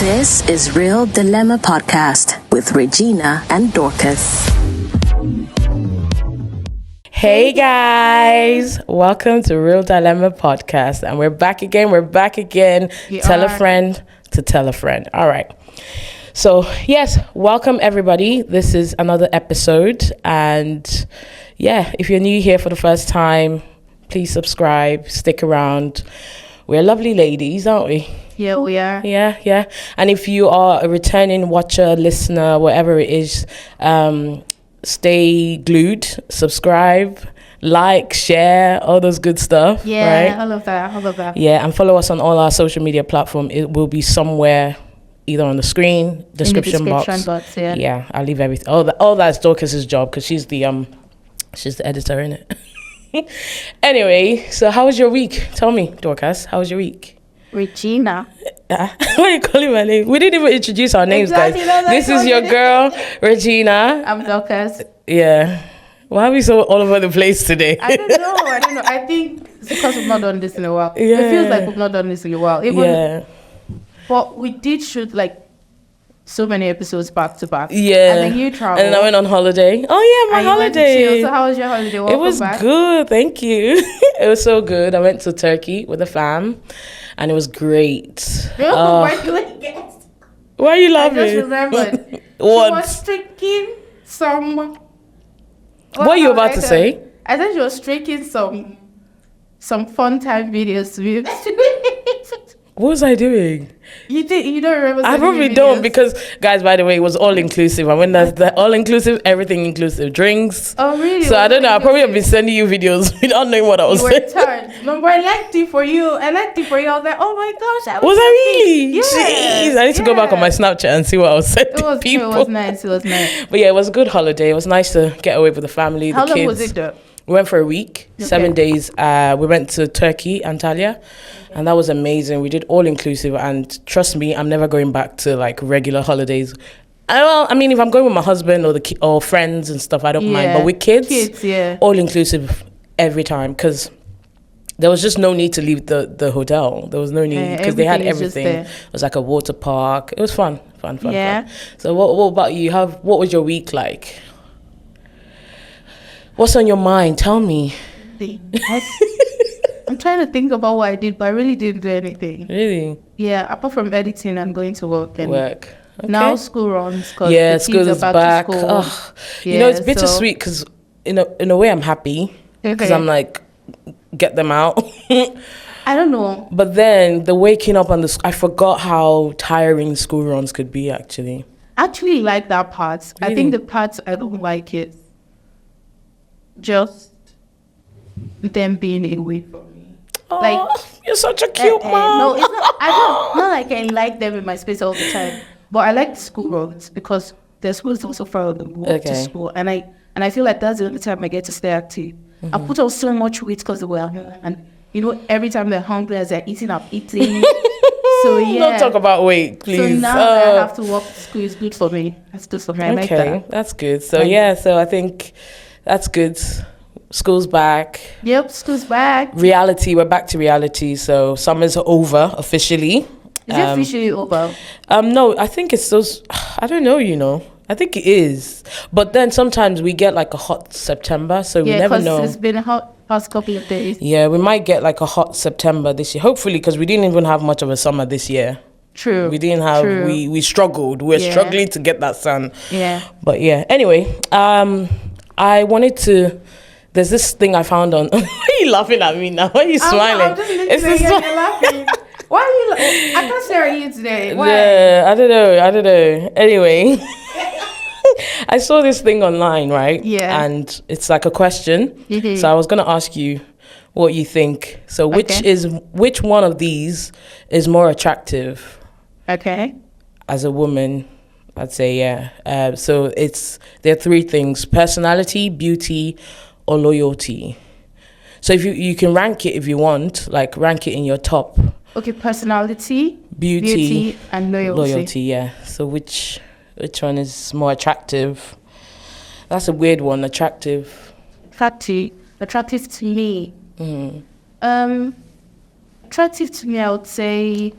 This is Real Dilemma Podcast with Regina and Dorcas. Hey guys, welcome to Real Dilemma Podcast, and we're back again. Tell a friend to tell a friend. All right. So yes, welcome everybody. This is another episode, and yeah, if you're new here for the first time, please subscribe, stick around. We're lovely ladies, aren't we? Yeah, we are. Yeah. And if you are a returning watcher, listener, whatever it is, stay glued, subscribe, like, share, all those good stuff. Yeah, right? all of that. Yeah, and follow us on all our social media platforms. It will be somewhere, either on the screen, description box. Yeah, I'll leave everything. All that's Dorcas's job, because she's the editor, innit? Anyway, so how was your week? Tell me, Dorcas, how was your week? Regina. Why are you calling my name? We didn't even introduce our names, guys. This is your girl, Regina. I'm Dorcas. Yeah. Why are we so all over the place today? I don't know. I think it's because we've not done this in a while. Yeah. It feels like we've not done this in a while. But we did shoot like so many episodes back to back. Yeah. And then you traveled. And then I went on holiday. Oh yeah, my holiday. So how was your holiday? Welcome it was back. Good, thank you. It was so good. I went to Turkey with the fam, and it was great. Why are you laughing? I just remembered. What? She was streaking some... What are you about to say? I thought she was streaking some fun time videos to me. What was I doing? You don't remember? I probably don't, because, guys, by the way, it was all inclusive. And when that's the all inclusive, everything inclusive, drinks. Oh really? So I don't know. I probably have been sending you videos without knowing what I was saying. You were turned. No, but I liked it for you. I was like, oh my gosh. Was I really? Yes. Jeez, I need to go back on my Snapchat and see what I was saying to people. It was nice. But yeah, it was a good holiday. It was nice to get away with the family, the kids. How long was it though? We went for a week, 7 days. We went to Turkey, Antalya, and that was amazing. We did all inclusive, and trust me, I'm never going back to like regular holidays. I mean, if I'm going with my husband or friends and stuff, I don't mind. But with kids, all inclusive every time, because there was just no need to leave the hotel. There was no need, because they had everything. It was like a water park. It was fun. Yeah. So what about you? What was your week like? What's on your mind? Tell me. I'm trying to think about what I did, but I really didn't do anything. Really? Yeah, apart from editing and going to work. Okay. Now school runs, because school is back. Oh, yeah, it's bittersweet, because in a way I'm happy, because I'm like, get them out. I don't know. But then the waking up on I forgot how tiring school runs could be, actually. I actually like that part. Really? I think the part I don't like is just them being away from me. Oh, like, you're such a cute mom. No, it's not. Not like I like them in my space all the time. But I like the school runs, because the school is also far the walk to school, and I feel like that's the only time I get to stay active. I put on so much weight because they were here, and every time they're hungry as they're eating, I'm eating. So yeah. Don't talk about weight, please. So now that I have to walk to school, it's good for me. That's good for me. I like that. That's good. So so I think that's good. School's back. Yep, school's back. Reality, we're back to reality. So summer's over officially. Is it officially over? No, I think it's those. I don't know. I think it is. But then sometimes we get like a hot September, so we never know. Yeah, because it's been a hot past couple of days. Yeah, we might get like a hot September this year. Hopefully, because we didn't even have much of a summer this year. True. We didn't have. We struggled. We're struggling to get that sun. Yeah. But yeah. Anyway, I wanted to. There's this thing I found on. Why are you laughing at me now? Why are you smiling? I'm just listening. You're laughing. Why are you? I can't stare at you today. Why? Yeah, I don't know. Anyway, I saw this thing online, right? Yeah. And it's like a question. Mm-hmm. So I was gonna ask you what you think. So which one of these is more attractive? Okay. As a woman, I'd say so there are three things: personality, beauty, or loyalty. So if you can rank it if you want, like rank it in your top. Okay, personality, beauty and loyalty. Yeah. So which one is more attractive? That's a weird one. Attractive to me. Mm-hmm. Attractive to me, I would say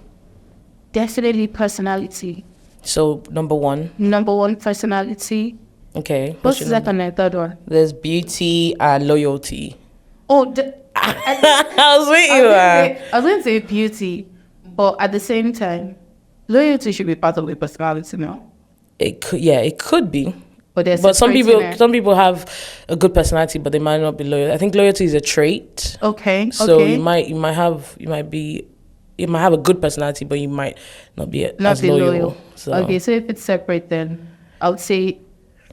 definitely personality. So number one, personality. Okay. What's the second and third one? There's beauty and loyalty. Oh, I was with you. I was going to say beauty, but at the same time, loyalty should be part of the personality now. It could be. But some people have a good personality, but they might not be loyal. I think loyalty is a trait. Okay. So you might have a good personality, but you might not be as loyal. So. Okay, so if it's separate, then I would say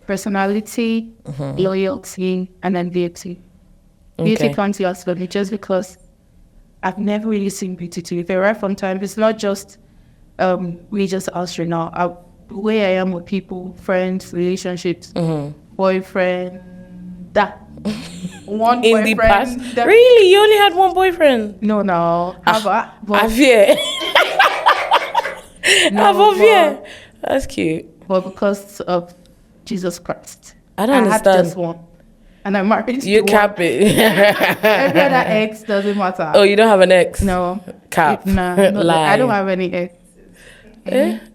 personality, loyalty, and then beauty. Beauty comes last for me just because I've never really seen beauty to be fair. Right from time, it's not just religious astro now. The way I am with people, friends, relationships, boyfriend, that one in boyfriend. The past, really, you only had one boyfriend? No. Javier. That's cute. But because of Jesus Christ, I don't understand. I had just one, and I'm married. You cap it. Every other ex doesn't matter. Oh, you don't have an ex? No. Cap. Lie. I don't have any ex.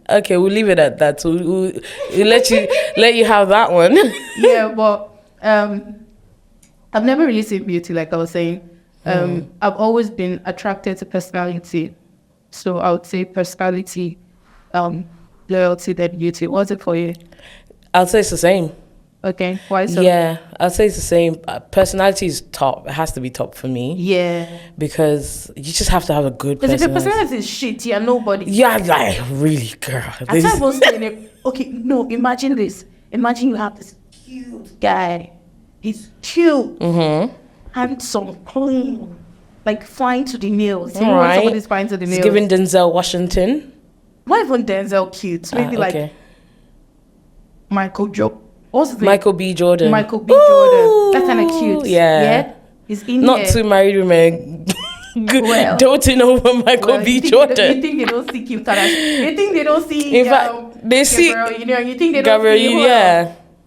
Okay, we'll leave it at that. We'll let you have that one. Yeah, but I've never really seen beauty, like I was saying. I've always been attracted to personality. So I would say personality, loyalty, then beauty. What's it for you? I'll say it's the same. Okay, why so? Yeah, I'll say it's the same. Personality is top. It has to be top for me. Yeah. Because you just have to have a good personality. Because if your personality is shit, you're nobody. Yeah, like, really, girl. I was saying, okay, no, imagine this. Imagine you have this cute guy. He's cute. Handsome, clean. Like, flying to the nails. You know when somebody's flying to the nails? It's giving Denzel Washington. Not even Denzel cute. Maybe like Michael Jordan. What's his name? Michael B. Jordan. Jordan. That's kind of cute. Yeah. He's in Not here. two married women doting over Michael B. Jordan. You think they don't see Kim Kardashian? You think they don't see... In fact, they see... You think they don't see...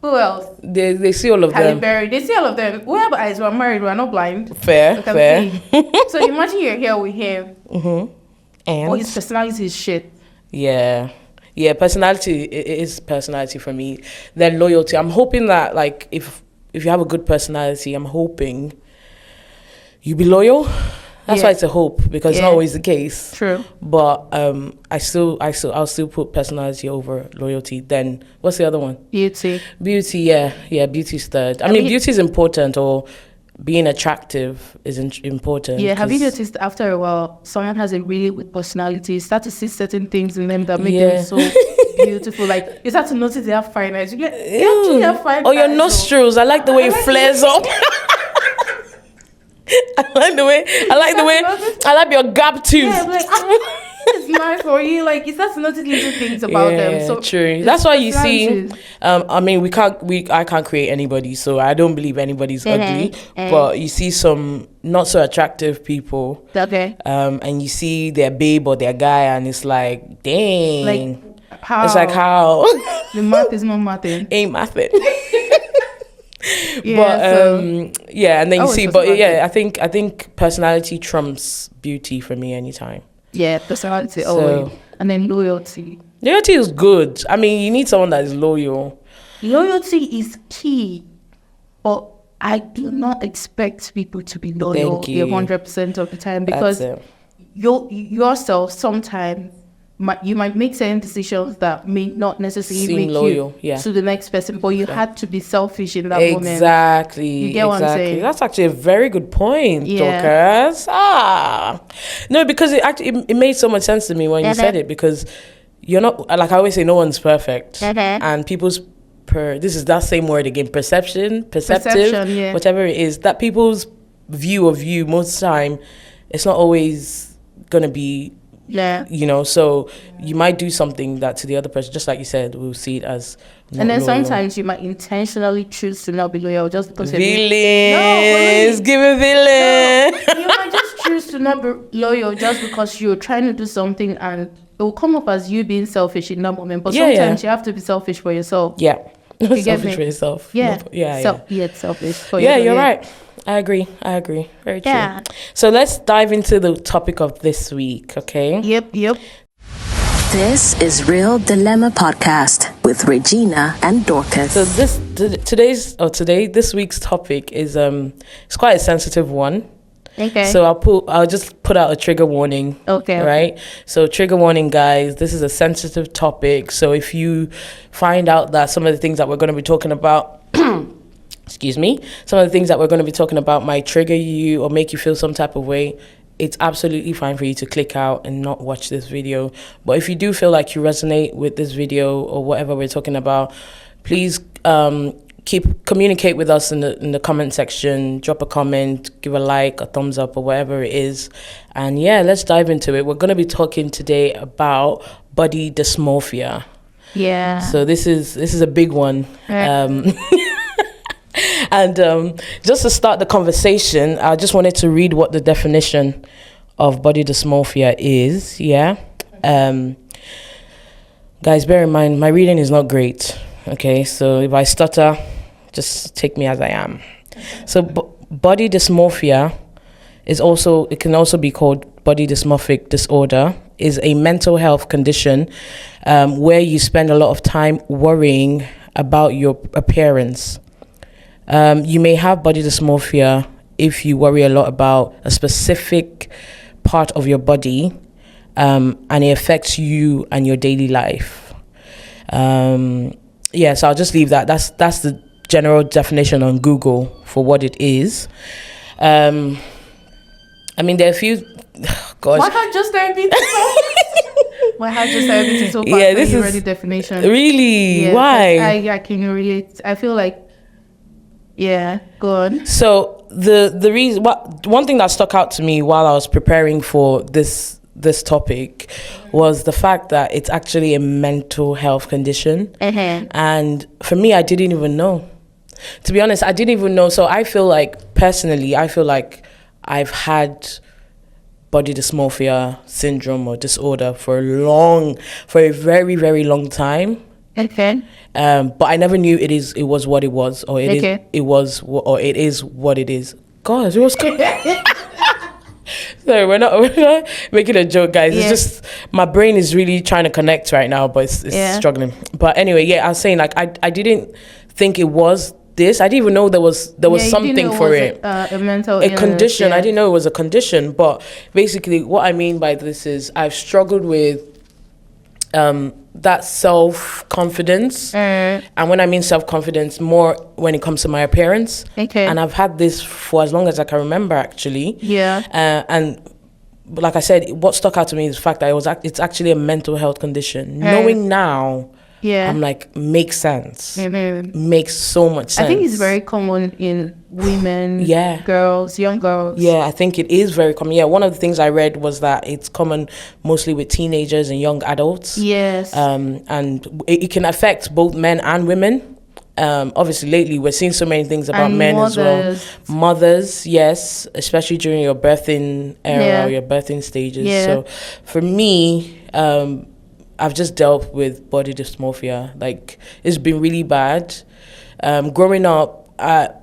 Who else? They see all of Halle them. Berry. They see all of them. We have eyes. We're married. We're not blind. Fair. So imagine you're here with him. And his personality is shit. Yeah, personality is personality for me. Then loyalty. I'm hoping that, like, if you have a good personality, I'm hoping you be loyal. That's why it's a hope, because it's not always the case. True. But I'll still put personality over loyalty. Then what's the other one? Beauty. Yeah. Beauty's third. I mean, beauty is important, or being attractive is important. Yeah, have you noticed after a while, someone has a really good personality, you start to see certain things in them that make them so beautiful. Like, you start to notice they have fine eyes. You actually have fine eyes. Oh, your nostrils. I like the way it flares up. I like your gap tooth. Yeah, like, it's nice for you. Like, you start to notice little things about them. So true. That's why you see. I mean, I can't create anybody, so I don't believe anybody's ugly. But you see some not so attractive people. Okay. And you see their babe or their guy, and it's like, dang. Like, how? It's like, how? The math is not mathing. Ain't mathing. And then you see, I think personality trumps beauty for me anytime. Yeah, personality always. And then loyalty. Loyalty is good. I mean, you need someone that is loyal. Loyalty is key, but I do not expect people to be loyal 100% of the time, because yourself sometimes you might make certain decisions that may not necessarily make loyal, to the next person, but you had to be selfish in that moment. Exactly. You get what I'm saying? That's actually a very good point, Dorcas. No, because it made so much sense to me when you said it, because you're not, like I always say, no one's perfect. And people's this is that same word again, perceptive, whatever it is, that people's view of you most of the time, it's not always going to be, so you might do something that to the other person, just like you said, will see it as not and then loyal. Sometimes you might intentionally choose to not be loyal just because villains, give a villain. No, you might just choose to not be loyal just because you're trying to do something, and it will come up as you being selfish in that moment. But sometimes you have to be selfish for yourself. Yeah. You selfish for yourself. It's selfish for yourself. You're right. I agree. Very true. So let's dive into the topic of this week, okay? Yep. This is Real Dilemma Podcast with Regina and Dorcas. So this week's topic is it's quite a sensitive one. Okay. So I'll just put out a trigger warning. Okay. Right? So trigger warning, guys, this is a sensitive topic. So if you find out that some of the things that we're going to be talking about excuse me, some of the things that we're going to be talking about might trigger you or make you feel some type of way, it's absolutely fine for you to click out and not watch this video. But if you do feel like you resonate with this video or whatever we're talking about, please communicate with us in the comment section. Drop a comment, give a like, a thumbs up, or whatever it is. And yeah, let's dive into it. We're going to be talking today about body dysmorphia. Yeah. So this is a big one. Right. And just to start the conversation, I just wanted to read what the definition of body dysmorphia is. Yeah. Guys, bear in mind, my reading is not great. Okay, so if I stutter, just take me as I am. So body dysmorphia it can also be called body dysmorphic disorder, is a mental health condition where you spend a lot of time worrying about your appearance. You may have body dysmorphia if you worry a lot about a specific part of your body, and it affects you and your daily life. So I'll just leave that. That's the general definition on Google for what it is. There are a few. Gosh. Why can't just there be? Why have just everything so far? Yeah, this is already definition. Really? Yeah, why? I can relate. I feel like. Yeah, go on. So the reason, one thing that stuck out to me while I was preparing for this topic was the fact that it's actually a mental health condition. Uh-huh. And for me, I didn't even know. To be honest, I didn't even know. So I feel like I've had body dysmorphia syndrome or disorder for a very, very long time. Okay. But I never knew it was what it was, or it is what it is. God, it was good. Sorry, we're not making a joke, guys. Yeah. It's just my brain is really trying to connect right now, but it's struggling. But anyway, I was saying, like, I didn't think it was this. I didn't even know there was something for it. A mental illness, condition. Yeah. I didn't know it was a condition. But basically, what I mean by this is I've struggled with that self-confidence. And when I mean self-confidence, more when it comes to my appearance. Okay. And I've had this for as long as I can remember, actually. Yeah. And like I said, what stuck out to me is the fact that it's actually a mental health condition. Knowing now, I'm like, makes sense. Mm-hmm. Makes so much sense. I think it's very common in women, girls, young girls. Yeah, I think it is very common. Yeah, one of the things I read was that it's common mostly with teenagers and young adults. Yes. And it can affect both men and women. Obviously, lately, we're seeing so many things about men as well. Mothers, yes, especially during your birthing era or your birthing stages. Yeah. So for me, I've just dealt with body dysmorphia. Like, it's been really bad. Growing up,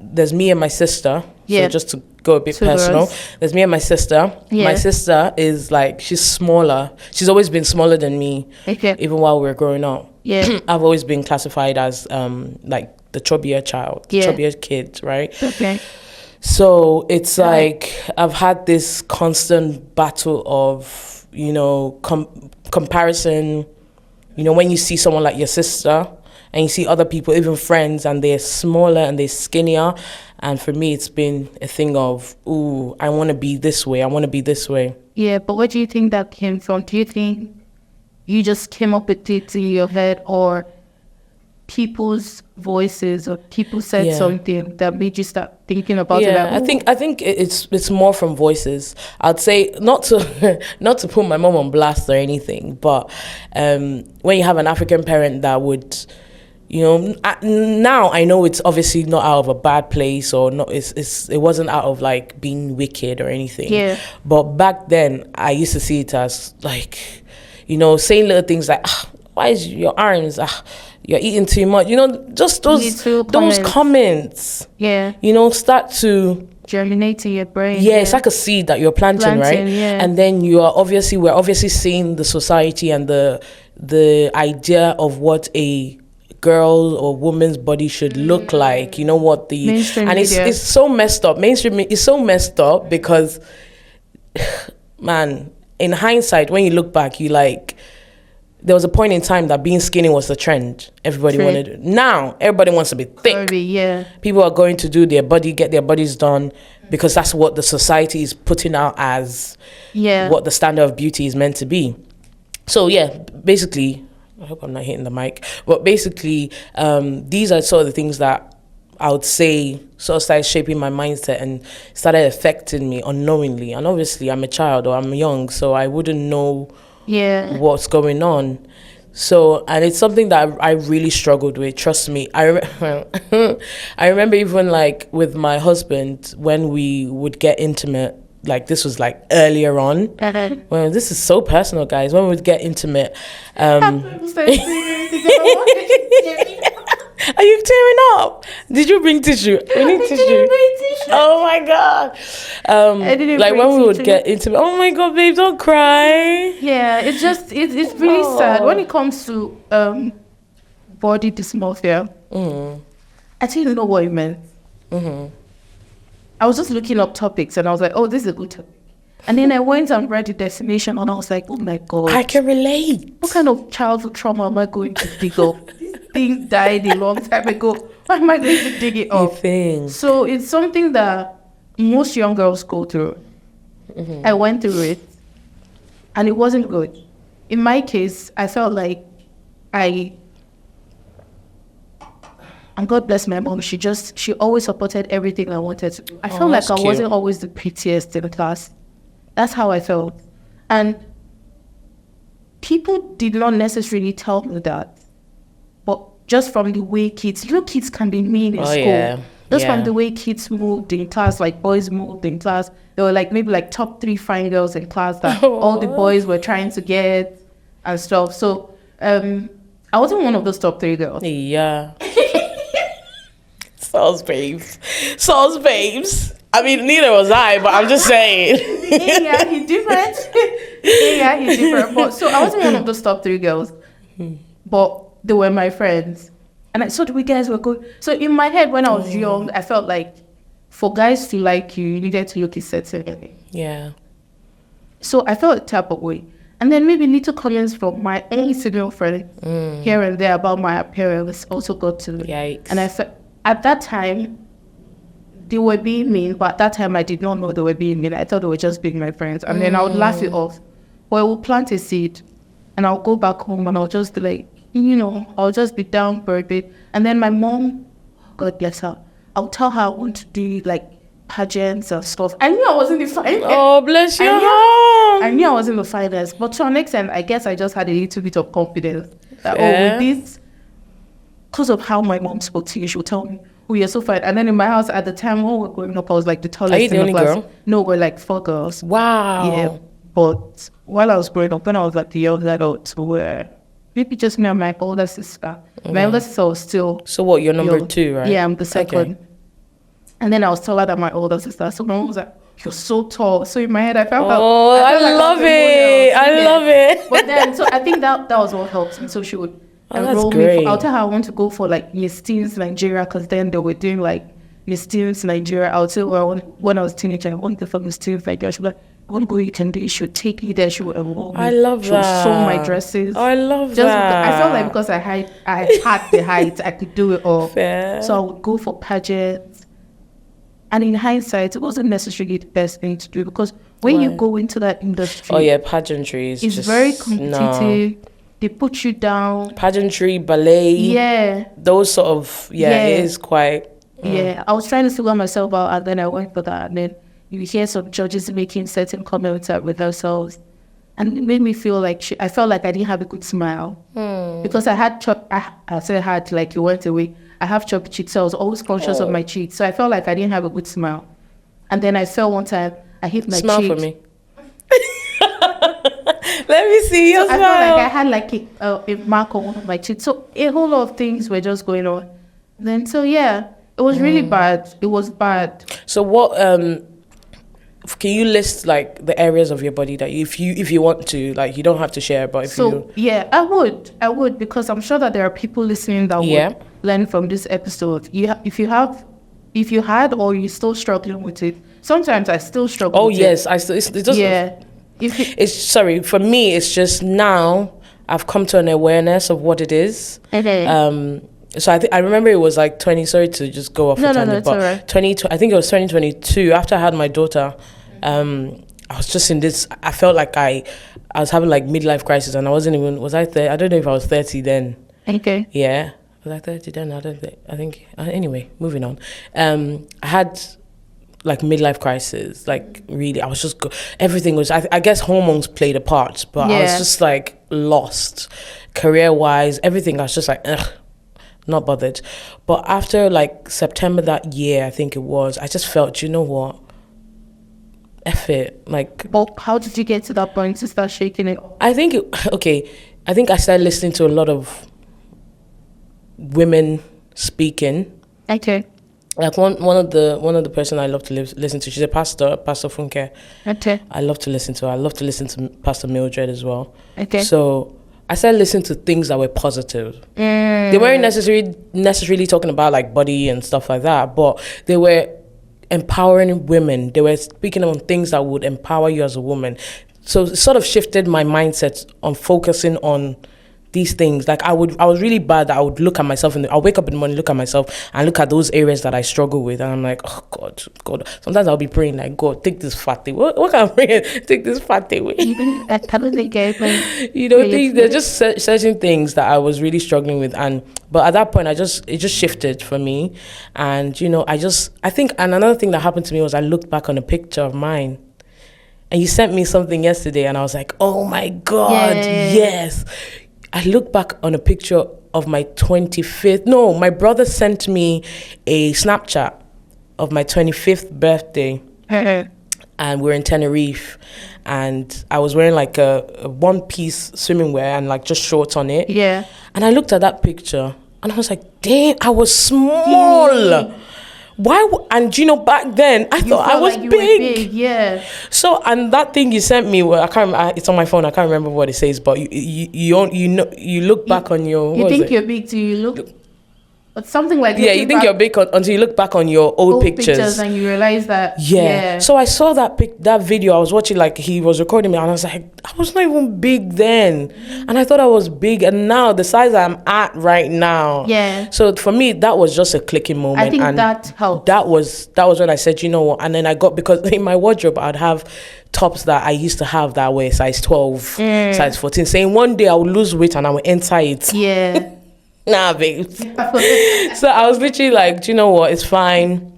there's me and my sister. So just to go a bit personal, there's me and my sister. Yeah. My sister is like, she's smaller. She's always been smaller than me, even while we were growing up. Yeah. I've always been classified as like the chubbier child, chubbier kid, right? Okay. So it's like I've had this constant battle of, comparison. When you see someone like your sister and you see other people, even friends, and they're smaller and they're skinnier, and for me it's been a thing of, ooh, I want to be this way, yeah. But what do you think that came from? Do you think you just came up with it in your head, or people's voices, or people said something that made you start thinking about it? I think it's more from voices. I'd say not to put my mom on blast or anything, but when you have an African parent that would, now I know it's obviously not out of a bad place, or not. It wasn't out of like being wicked or anything. Yeah. But back then, I used to see it as like, saying little things like, why is your arms? You're eating too much. Just those comments. Yeah. Start to germinating your brain. Yeah, it's like a seed that you're planting, right? Yeah. And then we're obviously seeing the society and the idea of what a girl or woman's body should look like. You know what the mainstream and media. it's so messed up. Mainstream is so messed up because, man, in hindsight, when you look back, you like. There was a point in time that being skinny was the trend. Everybody wanted it. Now, everybody wants to be thick. Yeah. People are going to get their bodies done because that's what the society is putting out as what the standard of beauty is meant to be. So, yeah, basically, I hope I'm not hitting the mic, but basically, these are sort of the things that I would say sort of started shaping my mindset and started affecting me unknowingly. And obviously, I'm a child or I'm young, so I wouldn't know what's going on. So, and it's something that I really struggled with, trust me. I remember even like with my husband, when we would get intimate, like this was like earlier on. Well, this is so personal, guys. When we would get intimate, are you tearing up? Did you bring tissue? We need tissue. Oh my God. Like when we would get intimate, oh my God, babe, don't cry. Yeah, it's just, it's really sad. When it comes to body dysmorphia, I didn't know what it meant. I was just looking up topics and I was like, oh, this is a good topic. And then I went and read the definition and I was like, oh my God. I can relate. What kind of childhood trauma am I going to dig up? This thing died a long time ago. Why am I going to dig it up? So it's something that most young girls go through. I went through it and it wasn't good. In my case, I felt like and God bless my mom, she always supported everything I wanted to do. I felt like I wasn't always the prettiest in the class. That's how I felt. And people did not necessarily tell me that. But just from the way kids can be mean in school. Just from the way kids moved in class, like boys moved in class. There were like maybe like top 3 fine girls in class that all the boys were trying to get and stuff. So I wasn't one of those top 3 girls. Yeah. Sauce babes. I mean, neither was I, but I'm just saying. He's different. He's different. But so I wasn't one of those top 3 girls, but they were my friends. And I saw the way guys were good. So in my head, when I was young, I felt like for guys to like you, you needed to look a certain way. Yeah. So I felt a type of way. And then maybe little comments from my own female friends here and there about my appearance also got to me. Yikes. And I felt, at that time, they were being mean, but at that time I did not know they were being mean. I thought they were just being my friends. And then I would laugh it off. Or I would plant a seed and I'll go back home and I'll just be like, I'll just be down for a bit. And then my mom, God bless her, I'll tell her I want to do like pageants and stuff. I knew I wasn't the finest. Oh, bless your heart. I knew I wasn't the finest. But to an extent, I guess I just had a little bit of confidence that, with this, because of how my mom spoke to you, she would tell me, oh, you're so fine. And then in my house at the time, when we were growing up, I was like the tallest. Are you the only class. girl? No, we're like 4 girls. Wow. Yeah. But while I was growing up, when I was like the young adult, where maybe just me and my older sister. My older sister was still. So what? You're number young. 2, right? Yeah, I'm the second. Okay. And then I was taller than my older sister. So my mom was like, "You're so tall." So in my head, I felt. I love it. I love it. But then, so I think that was what helped me. So she would enroll me. I'll tell her I want to go for like Miss Teens Nigeria, because then they were doing like Miss Teens Nigeria. I'll tell her when I was a teenager, I wanted for Miss Teens Nigeria. She was like, "What go you can do? You should take me there." She would enroll me. I love she that. She would sew my dresses. I love that. I felt like because I had the height, I could do it all. Fair. So I would go for pageants. And in hindsight, it wasn't necessarily the best thing to do, because when you go into that industry, pageantry is it's very competitive. No. They put you down. Pageantry, ballet, those sort of it is quite. Yeah, I was trying to figure myself out, and then I went for that, and then you hear some judges making certain comments with themselves, and it made me feel like I felt like I didn't have a good smile because I had I said had like it went away. I have choppy cheeks, so I was always conscious of my cheeks. So I felt like I didn't have a good smile. And then I fell one time, I hit my smile cheek. For me. Let me see your smile. I felt like I had like a mark on one of my cheeks. So a whole lot of things were just going on. Then, It was really bad. It was bad. So what can you list like the areas of your body that if you want to, like, you don't have to share, but if you... Yeah, I would, because I'm sure that there are people listening that would learn from this episode. If you had or you're still struggling with it, sometimes I still struggle with yes, it. I still, it doesn't... Yeah. For me, it's just now I've come to an awareness of what it is. Okay. So I remember it was like 20, sorry to just go off no, tangent, it's but all right. 20, I think it was 2022, after I had my daughter, I was just in this, I felt like I was having like midlife crisis, and I wasn't even, I don't know if I was 30 then. Okay. Yeah. Was I 30 then? Anyway, moving on. I had like midlife crisis, like really, I was just, everything was, I guess hormones played a part, but I was just like lost, career-wise, everything, I was just like, ugh. Not bothered. But after like September that year, I think it was, I just felt, you know what? F it. Like, well, how did you get to that point to start shaking it? I think I started listening to a lot of women speaking. Okay. Like one of the person I love to listen to, she's a pastor, Pastor Funke. Okay. I love to listen to her. I love to listen to Pastor Mildred as well. Okay. So I started listening to things that were positive. They weren't necessarily talking about like body and stuff like that, but they were empowering women. They were speaking on things that would empower you as a woman. So it sort of shifted my mindset on focusing on these things. Like I was really bad that I would look at myself I'll wake up in the morning, look at myself and look at those areas that I struggle with, and I'm like, oh God. Sometimes I'll be praying like, God, take this fat thing. What can I pray? Take this fat thing away. There's just certain things that I was really struggling with, but at that point it just shifted for me. And I think, and another thing that happened to me was I looked back on a picture of mine. And you sent me something yesterday and I was like, oh my God, yes. I look back on a picture of my 25th. No, my brother sent me a Snapchat of my 25th birthday. And we're in Tenerife. And I was wearing like a one-piece swimming wear and like just shorts on it. Yeah. And I looked at that picture and I was like, damn, I was small. Why? And back then I thought I was like big. Yeah. So, and that thing you sent me, well, I can't. It's on my phone. I can't remember what it says. But you look back on your. You think you're big till you look. But something like you think you're big until you look back on your old pictures and you realize that. Yeah. So I saw that video. I was watching, like, he was recording me, and I was like, I was not even big then, and I thought I was big, and now the size I'm at right now. Yeah. So for me, that was just a clicking moment. I think that helped. That was when I said, you know what? And then because in my wardrobe I'd have tops that I used to have that were size 12, size 14. Saying one day I would lose weight and I would enter it. Yeah. Nah, babe. So I was literally like, do you know what? It's fine.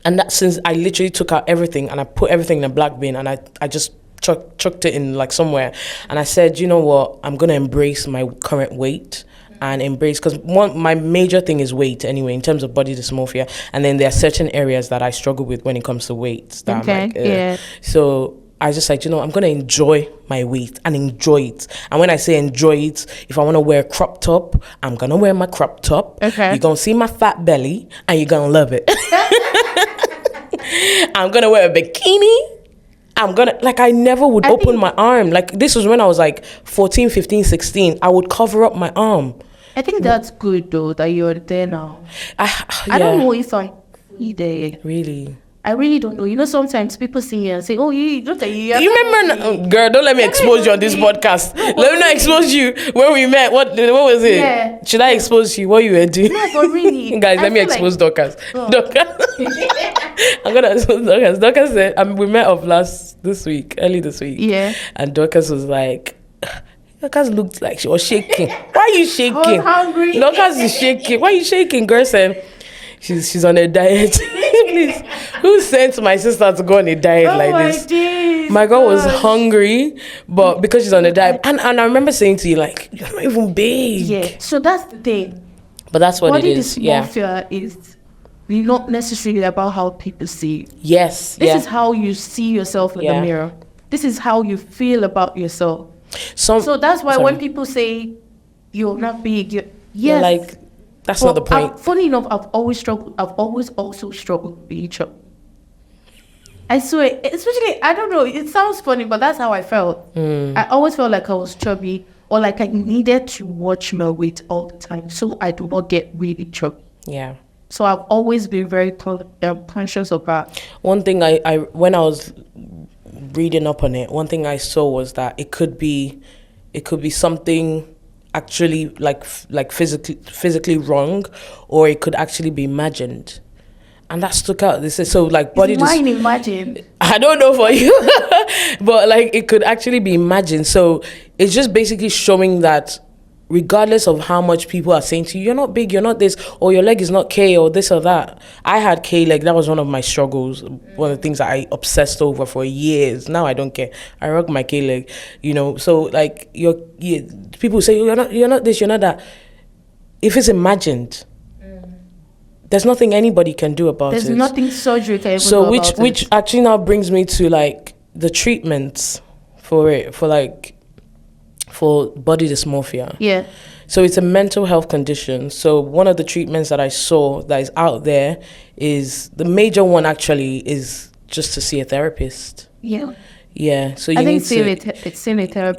And that, since I literally took out everything and I put everything in a black bin and I just chucked it in like somewhere. And I said, you know what? I'm going to embrace my current weight and embrace, because my major thing is weight anyway, in terms of body dysmorphia. And then there are certain areas that I struggle with when it comes to weight. That okay, I'm like, yeah. So I just like, I'm going to enjoy my weight and enjoy it. And when I say enjoy it, if I want to wear a crop top, I'm going to wear my crop top. Okay. You're going to see my fat belly and you're going to love it. I'm going to wear a bikini. I never would open my arm. Like, this was when I was like 14, 15, 16. I would cover up my arm. I think that's good though, that you're there now. I don't know if I'm there. Really? I really don't know. Sometimes people see you and say, oh, you look at you. You remember, girl, don't let me expose you on this podcast. Let me not expose you when we met. What was it? Yeah. Should I expose you? What you were doing? No, but really. Guys, let me expose Dorcas. Dorcas. I'm going to expose Dorcas. Dorcas said, we met early this week. Yeah. And Dorcas was like, Dorcas looked like she was shaking. Why are you shaking? I was hungry. Dorcas is shaking. Why are you shaking? Girl said, she's on a diet. Please, who sent my sister to go on a diet like this? Geez, my girl was hungry, but because she's on a diet, and I remember saying to you, like, you're not even big. Yeah. So that's the thing. But that's what it is. Dysmorphia is not necessarily about how people see you. Yes. This is how you see yourself in the mirror. This is how you feel about yourself. So that's why when people say you're not big, you're like, That's not the point. Funny enough, I've always also struggled with each other. I swear, especially, I don't know, it sounds funny, but that's how I felt. I always felt like I was chubby, or like I needed to watch my weight all the time so I do not get really chubby. Yeah. So I've always been very conscious of that. One thing I when I was reading up on it, one thing I saw was that it could be something actually like physically wrong, or it could actually be imagined. And that stuck out. This is so like body. Imagine. I don't know for you, but like it could actually be imagined. So it's just basically showing that regardless of how much people are saying to you, you're not big, you're not this, or your leg is not K, or this or that. I had K leg. That was one of my struggles. One of the things that I obsessed over for years. Now I don't care. I rock my K leg, So like people say you're not this, you're not that. If it's imagined, there's nothing anybody can do about it. There's nothing surgery can even do about it. So which actually now brings me to like the treatments for it, for body dysmorphia. Yeah. So it's a mental health condition. So one of the treatments that I saw that is out there is, the major one actually is just to see a therapist. Yeah. Yeah, so I think seeing a therapist.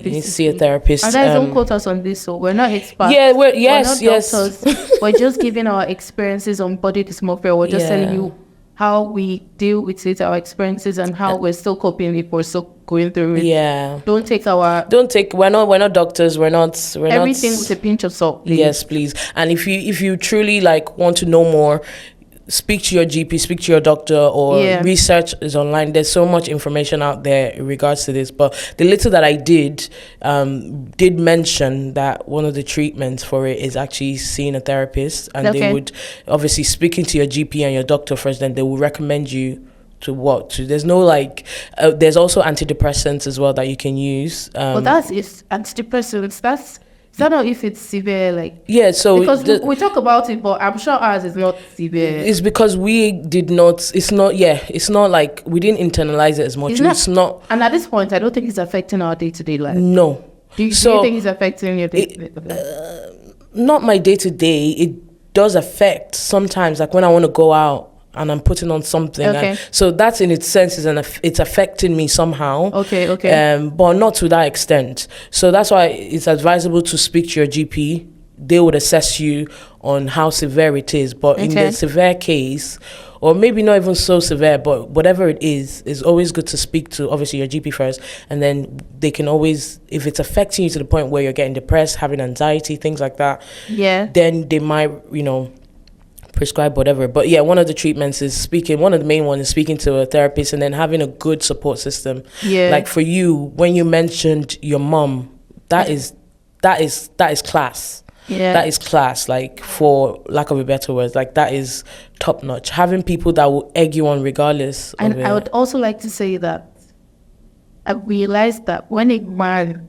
You need to see a therapist. And guys, don't quote us on this, so we're not experts. Yeah, we're not doctors. We're just giving our experiences on body dysmorphia. We're just telling you how we deal with it, our experiences, and how we're still coping with, we're still going through it. Yeah. We're not doctors. We're not everything with a pinch of salt. Please. Yes, please. And if you truly like want to know more, speak to your GP, speak to your doctor, or research is online. There's so much information out there in regards to this. But the little that I did mention that one of the treatments for it is actually seeing a therapist, and they would obviously speaking to your GP and your doctor first, then they will recommend you to there's no there's also antidepressants as well that you can use. Well, that's it. Antidepressants. I don't know if it's severe, so because we talk about it, but I'm sure ours is not severe. It's because we did not. It's not like we didn't internalize it as much. It's not. And at this point, I don't think it's affecting our day-to-day life. No. Do you think it's affecting your day-to-day life? Not my day-to-day. It does affect sometimes, like when I want to go out and I'm putting on something. Okay. So that's in its sense it's affecting me somehow. Okay. But not to that extent. So that's why it's advisable to speak to your GP. They would assess you on how severe it is. But in the severe case, or maybe not even so severe, but whatever it is always good to speak to, obviously, your GP first. And then they can always, if it's affecting you to the point where you're getting depressed, having anxiety, things like that, then they might, prescribe whatever. But one of the treatments is one of the main ones is speaking to a therapist, and then having a good support system. Like for you, when you mentioned your mom, that is class. That is class, like, for lack of a better word, like that is top notch. Having people that will egg you on regardless. And I would also like to say that I realized that when a man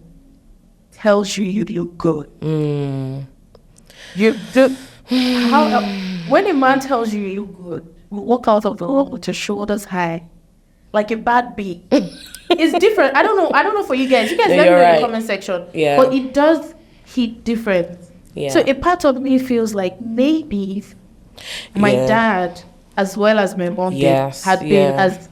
tells you you look good, when a man tells you you look good, you walk out of the room with your shoulders high, like a bad bee. It's different. I don't know for you guys. You guys let me know in the comment section. Yeah. But it does hit different. Yeah. So a part of me feels like maybe my dad, as well as my mom, had been as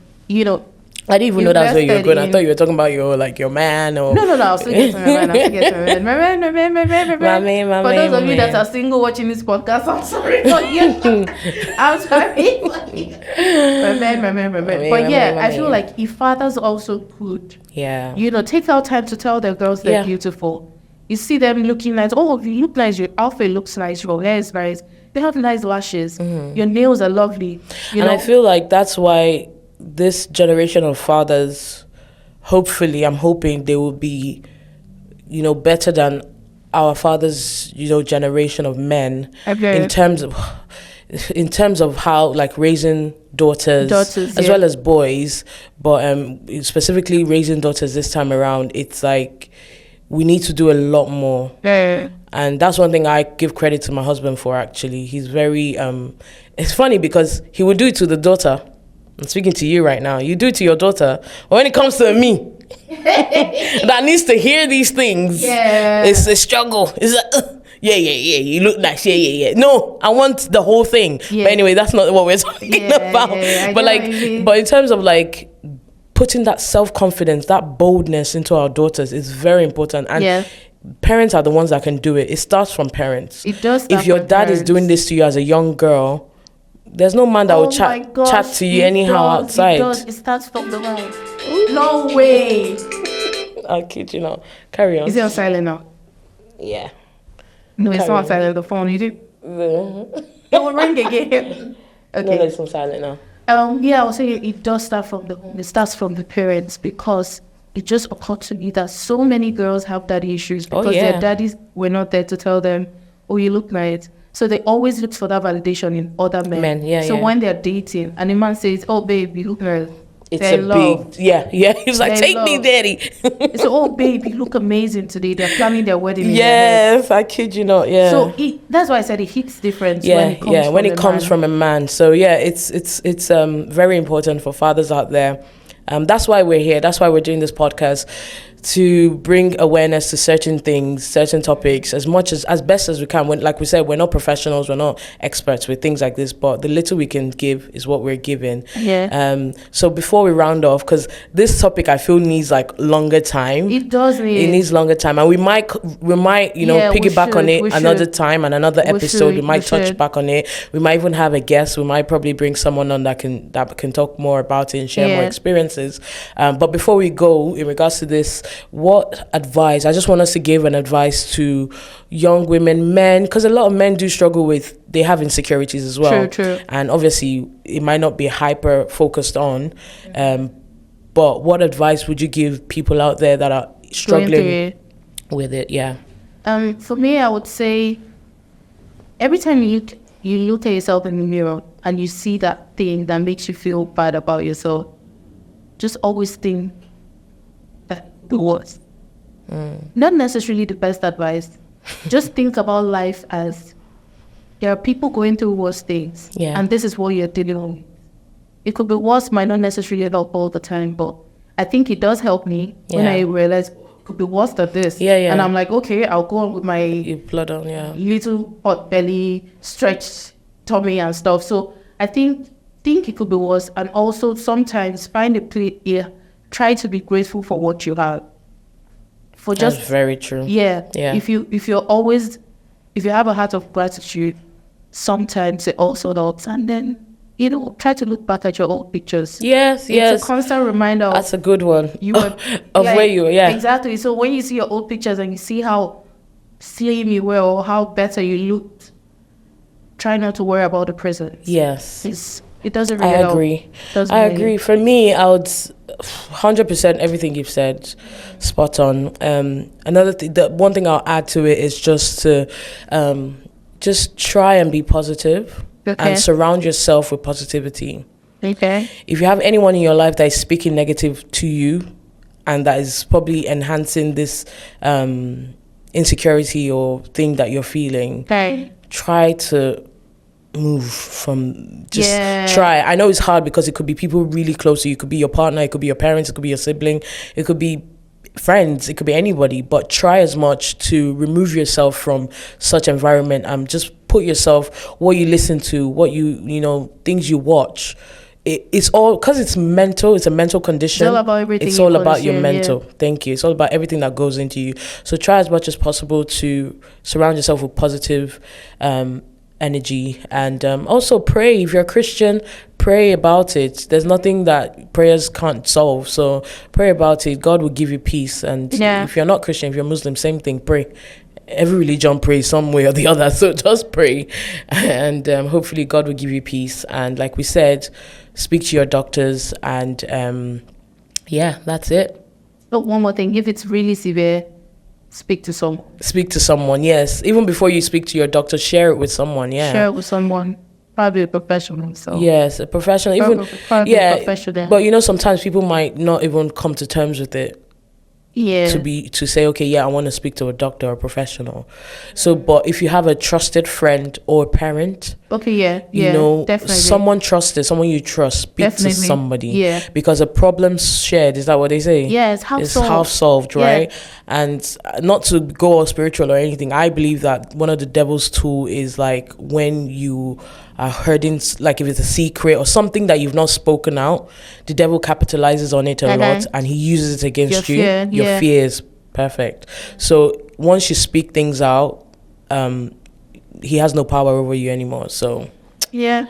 I didn't even know that's where you were going. I thought you were talking about your man or... No, I was still getting my man. My man. For those of you that are single watching this podcast, I'm sorry. I'm sorry. My man. But I feel like if fathers also could, take out time to tell their girls they're beautiful. You see them looking nice. Oh, you look nice. Your outfit looks nice. Your hair is nice. They have nice lashes. Your nails are lovely. I feel like that's why this generation of fathers, hopefully, I'm hoping they will be, better than our fathers, generation of men in terms of how, like, raising daughters as well as boys, but specifically raising daughters this time around. It's like we need to do a lot more. And that's one thing I give credit to my husband for, actually. He's very it's funny because he would do it to the daughter. I'm speaking to you right now. You do it to your daughter. But when it comes to me, that needs to hear these things. Yeah. It's a struggle. It's like, yeah, you look nice. Yeah. No, I want the whole thing. Yeah. But anyway, that's not what we're talking about. But in terms of like putting that self-confidence, that boldness into our daughters is very important. And parents are the ones that can do it. It starts from parents. It does. If your dad is doing this to you as a young girl, there's no man that will chat to you anyhow outside. It starts from the mind. No way. I'll kid you not. Carry on. Is it on silent now? Yeah. No, it's not on silent. The phone, you do. It will ring again. Okay. No, it's on silent now. I would say it does start from the home. It starts from the parents, because it just occurred to me that so many girls have daddy issues because their daddies were not there to tell them, oh, you look nice. So they always look for that validation in other men. So when they're dating and a man says, oh, babe, you look nice. It's a big, He's like, take me, daddy. So, oh, babe, you look amazing today. They're planning their wedding. Yes, I kid you not. Yeah. So that's why I said it hits different. When it comes from a man. So it's very important for fathers out there. That's why we're here. That's why we're doing this podcast, to bring awareness to certain things, certain topics, as best as we can. Like we said, we're not professionals, we're not experts with things like this, but the little we can give is what we're giving. So before we round off, because this topic I feel needs like longer time. It does need. It needs longer time, and we might piggyback on it another time and another episode. We might touch back on it. We might even have a guest. We might probably bring someone on that can talk more about it and share more experiences. But before we go, in regards to this, what advice, I just want us to give an advice to young women, men, because a lot of men do struggle they have insecurities as well. True. And obviously it might not be hyper focused on, but what advice would you give people out there that are struggling with it? For me, I would say every time you look at yourself in the mirror and you see that thing that makes you feel bad about yourself, just always think that the worst. Not necessarily the best advice. Just think about life as there are people going through worse things, and this is what you're dealing with. It could be worse, might not necessarily help all the time, but I think it does help me when I realize it could be worse than this. And I'm like, okay, I'll go on with my little pot belly, stretched tummy and stuff. So I think it could be worse, and also sometimes find a place here. Try to be grateful for what you have. That's very true. If you have a heart of gratitude, sometimes it also helps. And then try to look back at your old pictures. It's a constant reminder. That's a good one. You were of where you were. Exactly. So when you see your old pictures and you see how slim you were or how better you looked, try not to worry about the present. It doesn't really help. I agree. For me, I would 100% everything you've said, spot on. Another thing, the one thing I'll add to it is just to just try and be positive and surround yourself with positivity. If you have anyone in your life that is speaking negative to you and that is probably enhancing this insecurity or thing that you're feeling, try to move from try. I know it's hard because it could be people really close to you. It could be your partner, it could be your parents, it could be your sibling, it could be friends, it could be anybody, but try as much to remove yourself from such environment and just put yourself, what you listen to, what things you watch. It's all because it's mental. It's a mental condition. It's all about everything. It's all about your mental. Thank you. It's all about everything that goes into you. So try as much as possible to surround yourself with positive energy, and also pray. If you're a Christian, pray about it. There's nothing that prayers can't solve, so pray about it. God will give you peace. And if you're not Christian, if you're Muslim, same thing, pray. Every religion prays some way or the other, so just pray, and hopefully God will give you peace. And like we said, speak to your doctors, and that's it. But one more thing, if it's really severe, speak to someone. Yes, even before you speak to your doctor, share it with someone. Share it with someone, probably a professional. So yes, a professional. Probably professional. But sometimes people might not even come to terms with it. To say, okay, I want to speak to a doctor or a professional. So but if you have a trusted friend or parent, Okay, yeah, You know, definitely. someone trusted, someone you trust, speak Definitely. to somebody. Yeah. Because a problem shared, is that what they say? Yeah, it's half solved. half solved, Yeah. right? And not to go all spiritual or anything, I believe that one of the devil's tool is like when you are hurting, like if it's a secret or something that you've not spoken out, the devil capitalizes on it a lot and he uses it against Your you. fear, Your yeah. fear is perfect. So once you speak things out, he has no power over you anymore. So Yeah.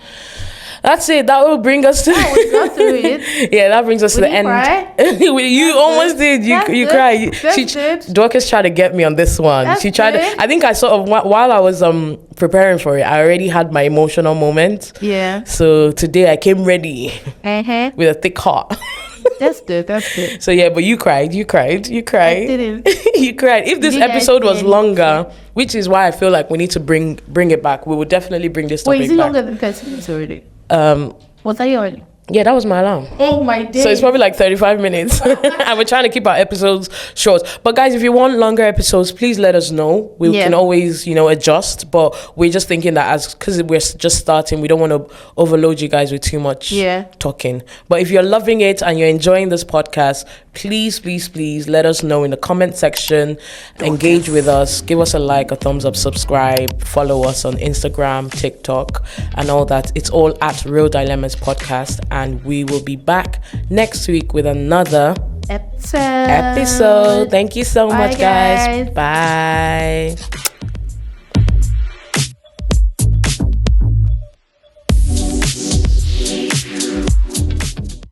that's it. That will bring us to We got through it. yeah, that brings us to the end. Cry? You almost did. You cried. That's Dorcas tried to get me on this one. That's She tried. good. I think I sort of while I was preparing for it, I already had my emotional moment. Yeah. So today I came ready with a thick heart. That's good. That's good. So yeah, but you cried. You cried. I didn't. You cried. If this You guys episode was did. longer, which is why I feel like we need to bring it back, we would definitely bring this topic Wait, is it back. longer than 30 minutes already? Was that already? Yeah, that was my alarm. Oh my day. So it's probably like 35 minutes. And we're trying to keep our episodes short. But guys, if you want longer episodes, please let us know. We can always, adjust. But we're just thinking that because we're just starting, we don't want to overload you guys with too much talking. But if you're loving it and you're enjoying this podcast, please, please, please let us know in the comment section. Engage with us. Give us a like, a thumbs up, subscribe. Follow us on Instagram, TikTok, and all that. It's all at Real Dilemmas Podcast. And we will be back next week with another episode. Thank you so much, guys. Bye.